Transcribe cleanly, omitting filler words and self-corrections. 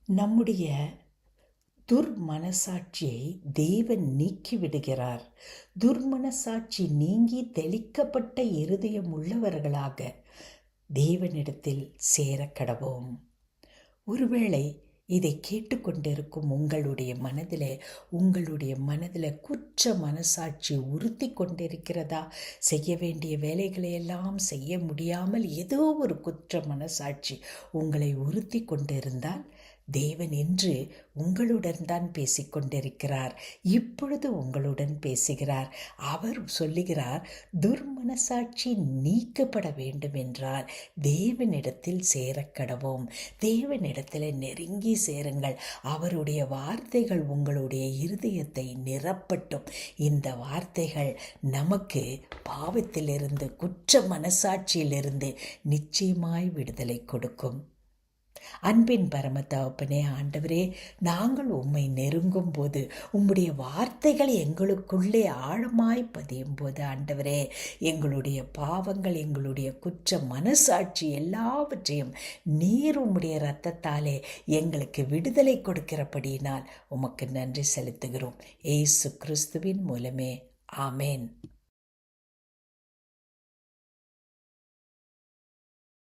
நம்முடைய துர்மனசாட்சியை தேவன் நீக்கிவிடுகிறார். துர்மனசாட்சி நீங்கி தெளிக்கப்பட்ட இருதயம் உள்ளவர்களாக தேவனிடத்தில் சேர கடவோம். ஒருவேளை இதை கேட்டுக்கொண்டிருக்கும் உங்களுடைய மனதில் குற்ற மனசாட்சி உறுத்தி கொண்டிருக்கிறதா? செய்ய வேண்டிய வேலைகளை எல்லாம் செய்ய முடியாமல் ஏதோ ஒரு குற்ற மனசாட்சி உங்களை உறுத்தி கொண்டிருந்தால் தேவன் இன்று உங்களுடன் தான் பேசிக்கொண்டிருக்கிறார். இப்பொழுது உங்களுடன் பேசுகிறார். அவர் சொல்லுகிறார், துர்மனசாட்சி நீக்கப்பட வேண்டும் என்றால் தேவனிடத்தில் சேரக்கடவோம். தேவனிடத்தில் நெருங்கி சேருங்கள். அவருடைய வார்த்தைகள் உங்களுடைய இருதயத்தை நிரப்பட்டும். இந்த வார்த்தைகள் நமக்கு பாவத்திலிருந்து, குற்ற மனசாட்சியிலிருந்து நிச்சயமாய் விடுதலை கொடுக்கும். அன்பின் பரம தகப்பனே, ஆண்டவரே, நாங்கள் உம்மை நெருங்கும் போது, உம்முடைய வார்த்தைகள் எங்களுக்குள்ளே ஆழமாய் பதியும் போது, ஆண்டவரே, எங்களுடைய பாவங்கள், எங்களுடைய குற்ற மனசாட்சி எல்லாவற்றையும் நீர் உம்முடைய இரத்தத்தாலே எங்களுக்கு விடுதலை கொடுக்கிறபடியினால் உமக்கு நன்றி செலுத்துகிறோம். இயேசு கிறிஸ்துவின் மூலமே, ஆமேன்.